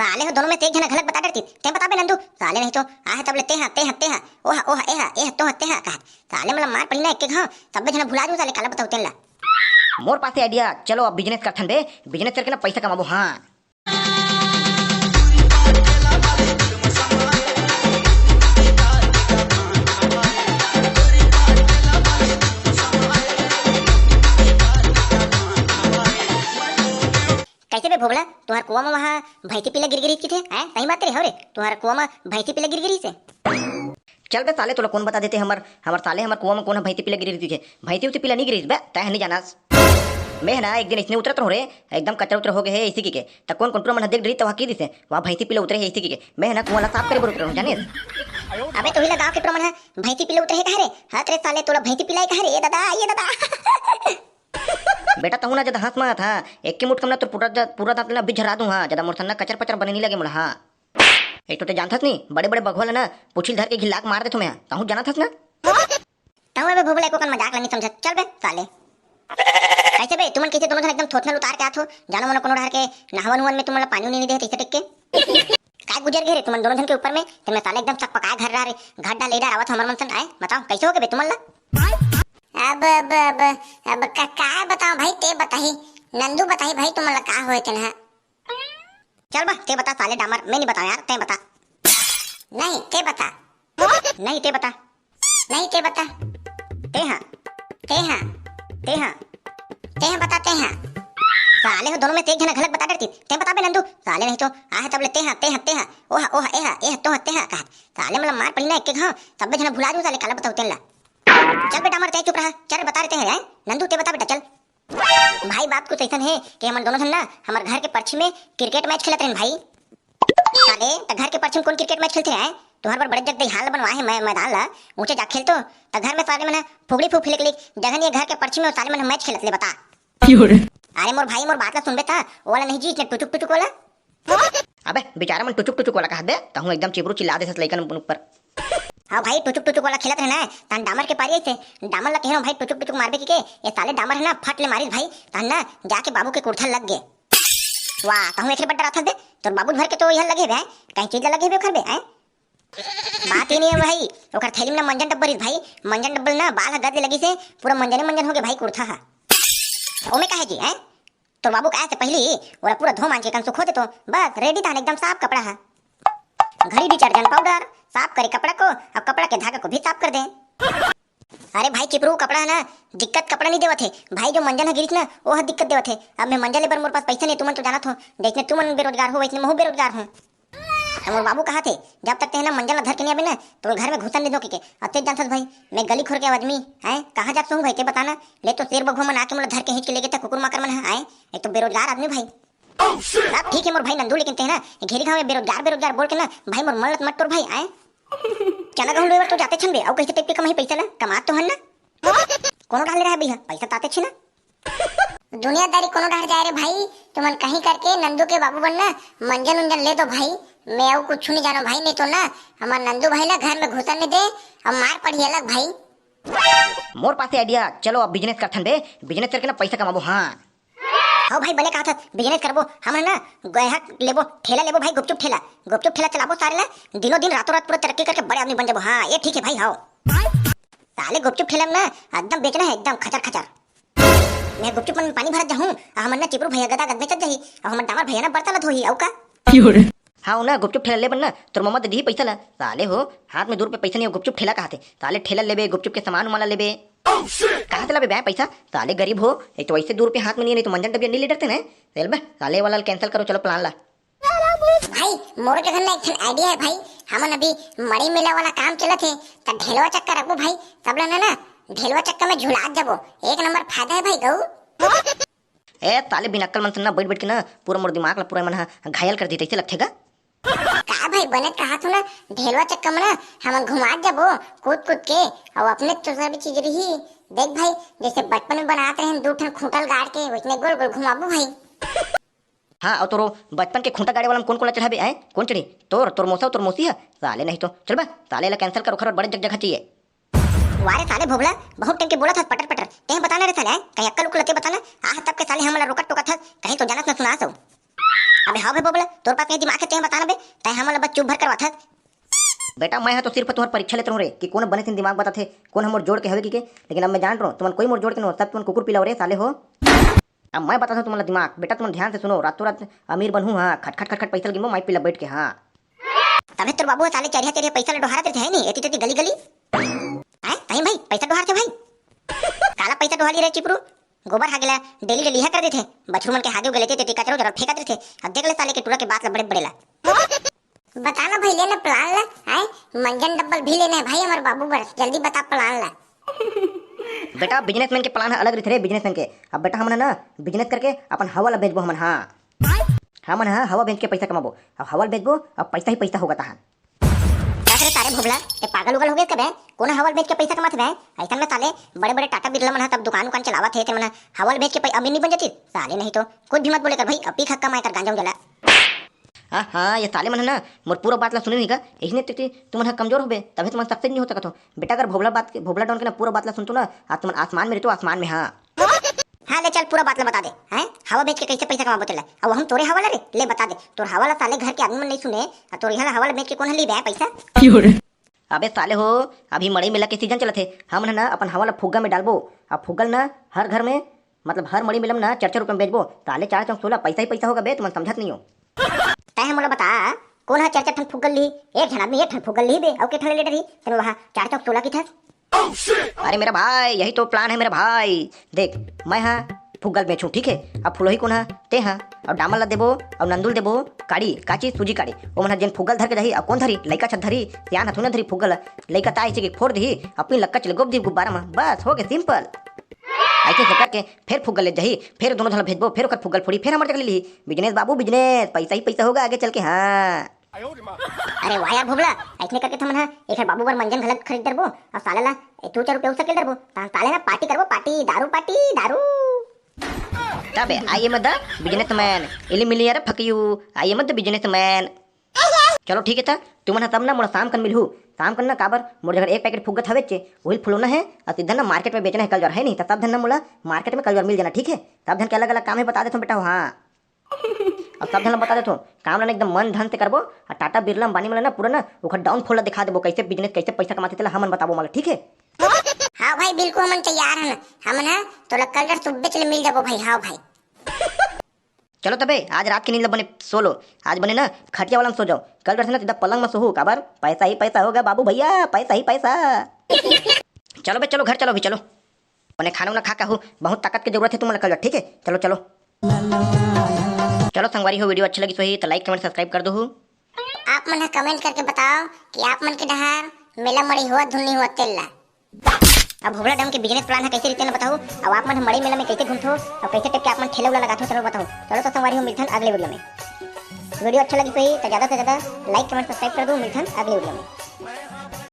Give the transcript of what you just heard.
साले हो दोनों में से एक जना गलत बता डरती ते बता बे नंदू साले नहीं तो आ है तब लेते हैं ओह ओह ए तो हत्ते हैं कहा साले मतलब मार पड़ी ना एक घाव तब जना भुला दूं साले काला बताओ तेला मोर पास आइडिया। चलो अब बिजनेस करथन बे, बिजनेस करके ना पैसा कमाबो। हाँ कैसे बे भोगला तुम्हारे कुआं में वहाँ भैंसी पीला गिर गिरी थे हैं? सही बात रे हो रे तुम्हारे कुआं में भैंसी पीला गिर गिरी से चल बे साले, तोला कौन बता देते हमार साले हमार कुआं में कौन भैंसी पीला गिरी थी। भैंसी उसी पीला नहीं गिरी बे, तय नहीं जानास। मैं ना एक दिन इसने उतरत रहो रे, एकदम कचरा उतर हो गए है इसी के तक कौन कंट्रोल मन देख रही तो वहाँ की दिसे वहाँ भैंसी पीला उतरे है इसी के मैं ना कुआं साफ करे बोल उतर जाने। अबे तो हिला गांव के प्रमाण है भैंसी पीला उतरे है कह रे हां तेरे साले तोला भैंसी पीला कह रे ये दादा बेटा तहु ना जदा हंस मात था एक के मुठ कम ना तो पूरा दांत ना भी झरा दूं। हाँ जदा मोर कचर पचर बने नहीं लगे मोला। हाँ एक तो ते जानथस नहीं बड़े बड़े बघवा ना पुछिल धर के घिलाक मार दे तुम्हें तहु जाना थस ना तहु बे भोगला को कन मजाक नहीं समझ। चल बे साले कैसे बे तुमन कैसे दोनों जन एकदम थोथनल उतार के आथो जानो मन कोनो ढार के नहवन हुवन में तुमन पानी नहीं दे तैसे टेक के काय गुजर गए रे तुमन दोनों जन के ऊपर में तुमने साले एकदम चक पका घर रे घाट डाल लेडा आवत हमर मन सन आए बताओ कैसे हो गए बे तुमन ला अब का बताओ भाई ते बताही नंदू बताही भाई तुमन ला का होए तेन है। चल बा ते बता साले डामर मैं नहीं बताऊं यार ते बता नहीं ते बता नहीं ते बता नहीं ते बता ते हाँ बताते हैं साले हो दोनों में से एक जना गलत बता डरती ते बता बे नंदू साले नहीं तो आ है तब लेते हैं ओह ए तो हत्ते हैं कहा साले मतलब मार पड़ी ना एक घाव तब जना भुला दूं साले काला बताओ तेला चल बेटा मर चुप रहा चल बता देते हैं नंदू ते बता बेटा चल भाई बात कुछ ऐसा है कि हम दोनों ना हमारे घर के पर्ची में क्रिकेट मैच खेलते हैं भाई साले तो घर के पर्ची में कौन क्रिकेट मैच खेलते हैं तुम्हारे पर बड़े जगह हाल बनवाए हैं मैदान ला ऊंचे जा खेलतो तो घर में साले मैंने फुगड़ी फूक फेंक ली जगह नहीं घर के पर्ची में साले मैंने मैच खेलत ले बता अरे मोर भाई मोर बात ला सुनबे था वो वाला नहीं जी इतने टुचुक टुचुक वाला अबे बेचारा मन टुचुक टुचुक वाला कह दे तहु एकदम चिबरू चिल्ला दे लइकन ऊपर। हाँ भाई टुचुक टुचुक वाला खेलत रहना है तान डामर के पारी ऐसे डामर ला कह भाई टुचुक टुचुक मारबे के ये साले डामर है ना फट ले मारिस भाई तान ना जाके बाबू के कुर्था लग गए वाह तहु एकरे बड्डा राथा दे तोर बाबू भर के तो यहां लगे बे कहीं चीज लगे बे खरबे हैं बात ही नहीं है भाई ओकर थैली में मंजन डब्बरिस भाई मंजन डब्बल ना बाल गद लगी से पूरा मंजन हो गए भाई कुर्था हा ओमे काहे जी हैं तो बाबू का ऐसे पहली और पूरा धो मान के कन सुखो दे तो बस रेडी था एकदम साफ कपड़ा है घड़ी डिटर्जेंट पाउडर साफ करे कपड़ा को अब कपड़ा के धागा को भी साफ कर दे। अरे भाई चिपरू कपड़ा है ना दिक्कत कपड़ा नहीं देवत है भाई जो मंजन है गिरिस ना वो है दिक्कत देवत है। अब मैं मंजन ले पर मोर पास पैसा नहीं तुमन तो जाना हो जैसे तुमन बेरोजगार हो वैसे मैं बेरोजगार हूँ। मोर बाबू कहा थे जब तक ते ना मंजन धर के नहीं आबे ना तो घर में घुसन नहीं दो के अते जानत भाई मैं गली खोर के आदमी है कहाँ जात हूँ भाई ते बताना ले तो शेर बघो मन आके मोला धर के हिंच के ले गए कुकुर माकर मन है एक तो बेरोजगार आदमी भाई। अब ठीक है मोर भाई नंदू लेकिन ते ना घेरी गाँव में बेरोजगार बोल के ना भाई मोर मन मत तोर भाई आए चना गहूं लेवर तो जाते छन बे और कैसे टेप के कमाई पैसा ला कमात तो हन ना कोनो डाल रहा है भैया पैसा ताते छी ना दुनियादारी कोनो डाल जाए रे भाई तुमन कहीं करके नंदू के बाबू बनना मंजन उंजन ले दो भाई मैं और कुछ नहीं जानो भाई नहीं तो ना हमार नंदू भाई ला घर में घुसन नहीं दे अब मार पड़ी अलग भाई। मोर पास आइडिया। चलो अब बिजनेस करथन बे, बिजनेस करके ना पैसा कमाबो। हाँ भाई बने कहा था बिजनेस करबो हम ना गया लेबो ठेला लेबो भाई गुपचुप ठेला चलाबो सारे ला दिनों दिन रातों रात पूरा तरक्की करके बड़े आदमी बन जाबो। हाँ ये ठीक है भाई। हाँ साले गुपचुप ठेला में ना एकदम बेचना है एकदम खचर मैं गुपचुप में पानी भरत जाऊं हमन ना चिपरू भैया गदा गद बेचत जाही और हमन डामर भैया ना बर्तन धोही औ का हाँ ना गुपचुप ठेला ले बनना तोर मम्मा दी पैसा ला साले हो हाथ में 2 रुपए पैसा नहीं गुपचुप ठेला कहते साले ठेला लेबे गुपचुप के सामान उमाला लेबे कहाँ से लाबे बे पैसा साले गरीब हो एक तो वैसे 2 रुपए हाथ में नहीं तो मंजन डबिया नहीं ले डरते ना चल बे साले वाला कैंसिल करो चलो प्लान ला। भाई मोर के घर में एक आइडिया है भाई हमन अभी मड़ी मेला वाला काम चलत है त ढेलवा चक्कर रखबो भाई सब ला ना ढेलवा चक्कर में झुला जाबो एक नंबर फायदा है भाई गऊ ए ताले बिनक्कल मन ना बैठ के ना पूरा मोर दिमाग ला पूरा मन घायल कर दी ऐसे लगथेगा का भाई बने कहा तो ना ढेलवा चक्कर में ना हम घुमा जाबो कूद के और अपने तो सब चीज रही देख भाई जैसे बचपन में बनाते हैं 2 ठन खूंटल गाड़ के उसने गोल गोल घुमाबो भाई। हाँ और तोरो बचपन के खूंटा गाड़े वाला में कौन चढ़ाबे आए कौन चढ़ी तोर मौसा तोर मौसी है साले नहीं तो चल बा साले ला कैंसिल करो खर बड़े जगह चाहिए। वारे साले भोगला बहुत टाइम के बोला था पटर ते बताना रे साले कहीं अक्कल उकल ते बताना आ तब के साले हमला रोकट टोका था कहीं तो जानत न सुना सो अबे हाँ भाई बोबला, तोर पास कहीं दिमाग है तें बता ना बे, तय हमला बस चुप भर करवा था। बेटा मैं तो सिर्फ तुम्हारी परीक्षा लेते रहूं रे कि कौन बने तीन दिमाग बता थे कौन हम जोड़ के हवे की के, लेकिन अब मैं जान रहा हूं तुम कोई मोर जोड़ के न सब तुम कुकुर पिलाओ रे साले हो। अब मैं बता था तुम्हारा दिमाग बेटा, तुम ध्यान से सुनो, रातों रात अमीर बनूं हां, खट खट खट खट पैसा गिनो माई पिला बैठ के हां। तबे तोर बाबू साले चरिया तेरे पैसा ले डोहारा देते है नहीं, एती तेती गली गली हैं तई भाई पैसा डोहार थे भाई। काला पैसा डोहाली रे चिपरू, गोबर हागेला डेली डेली कर देते, बछरू मन के हागे गलेते ते टिका चलो जरा फेंका देते, अब देख ले साले के टूरा के बात ला बड़े बड़ेला। बताना भाई लेना प्लान ला, हैं मंजन डब्बल भी लेना है भाई हमारे बाबू बर, जल्दी बता प्लान ला। बेटा बिजनेसमैन के प्लान अलग रहते रे बिजनेसमैन के। अब बेटा हमन ना बिजनेस करके अपन हवा ला बेचबो हमन, हां हमन हां हवा बेच के पैसा कमाबो, अब हवा बेचबो अब पैसा ही पैसा होगा तहां। क्या तारे भोबला ते पागल उगल हो गए कबे, कौन हवल बेच के पैसा कमाते बे, ऐसा में साले बड़े बड़े टाटा बिरला मन तब दुकान दुकान चलावा थे मन हवल बेच के अमीर नहीं बन जाती साले, नहीं तो कुछ भी मत बोले कर भाई, अपी खक्का मार कर गांजा जला। हाँ हाँ ये साले मन है ना मोर पूरा बात ला सुने नहीं का, इसने तुम कमजोर हो बे तभी तुम सक्सेस नहीं हो सकत हो बेटा। अगर भोबला डाउन के ना पूरा बात ला सुनतो ना आज तुम आसमान में रहतो, आसमान में हां। हाँ ले चल पूरा बात ला बता दे, हैं हवा बेच के कैसे पैसा कमा बोतला, अब हम तोरे हवाला रे ले बता दे, तोर हवाला साले घर के आदमी मन नहीं सुने, तोर यहाँ हवाला बेच के कौन ली बे पैसा। अबे साले हो अभी मड़ई मेला के सीजन चलत है, हम ना अपन हवाला फुग्गा में डालबो, अब फुग्गल ना हर घर में मतलब हर मड़ी मेला में ना 4-4 रुपये में बेचबो, ताले 4 चौक 16 पैसा ही पैसा होगा बे, तुम समझत नहीं हो। तय हम बता कौन है 4-4 ठन फुग्गल ली, एक जन आदमी 1 ठन फुग्गल ली बे, और के ठन ले डरी तुम वहां 4 चौक 16 की था। अरे मेरा भाई यही तो प्लान है मेरा भाई, देख मैं हाँ फुग्गल बेचूं ठीक है, अब फुलोही कौन है ते हाँ, और डामल ला देबो और नंदुल देबो काड़ी काची सूजी काड़ी, वो मन जेन फुग्गल धर के रही अब कौन धरी लइका छत धरी यान हथुना धरी फुग्गल लइका ताई से फोड़ दी अपनी लक्का चले गोब दी गुब्बारा में, बस हो गए सिंपल। ऐसे से करके फिर फुग्गल ले जाही, फिर दोनों धला भेजबो, फिर ओकर फुग्गल फोड़ी, फिर हमर जगह ले ली बिजनेस बाबू बिजनेस, पैसा ही पैसा होगा आगे चल के हां। अरे वाह यार भोबला, ऐसे करके तुम ना एक बाबू बर मंजन गलत खरीद दरबो और साले ला 2-4 रुपए उसके दरबो, ताले ना पार्टी करबो, पार्टी दारू। तबे आई एम द बिजनेसमैन इलिमिलियर fuck you, I am the businessman. चलो ठीक है था तुम ना तब ना मोला शाम कन मिलहू, शाम कन ना काबर मोर जगह 1 पैकेट फुग्गा हवे चे वही फुलोना है और सीधा ना मार्केट में बेचना है, कल जर है नहीं तो तब धन ना मोला मार्केट में कल जर मिल जाना ठीक है, तब धन के अलग अलग काम है बता देता हूं बेटा हां। अब सब धन बता देता हूं काम ना एकदम मन धन से करबो, और टाटा बिरला अंबानी वाला ना पूरा ना ओखर डाउन फॉल दिखा देबो कैसे बिजनेस कैसे पैसा कमाते तेला हमन बताबो मला ठीक है। हाँ भाई बिल्कुल हम तैयार हैं, हम ना तो कल जर सुबह चले मिल जाबो भाई। हाँ भाई चलो तबे आज रात की नींद बने सो लो, आज बने ना खटिया वाला में सो जाओ, कल बैठे ना सीधा पलंग में सोहू, काबर पैसा ही पैसा होगा बाबू भैया, पैसा ही पैसा। चलो बे चलो घर चलो भी चलो, अपने खाना वाना खा हो बहुत ताकत की जरूरत है तुम्हें कल ठीक है, चलो चलो चलो संगवारी हो, वीडियो अच्छा लगी तो ही तो लाइक कमेंट सब्सक्राइब कर दो। आप मन कमेंट करके बताओ कि आप मन के डहार मेला मड़ी हुआ धुनी हुआ तेला। अब भोबला डैम के बिजनेस प्लान है कैसे रीते ना बताओ, अब आप मन मड़ी मेला में कैसे घूमते हो और कैसे टाइप के आप मन ठेला उला लगाते हो, चलो बताओ। चलो तो संगवारी हो मिलथन अगले वीडियो में, वीडियो अच्छा लगी तो ही तो ज़्यादा से ज़्यादा लाइक कमेंट सब्सक्राइब कर दो, मिलथन अगले वीडियो में।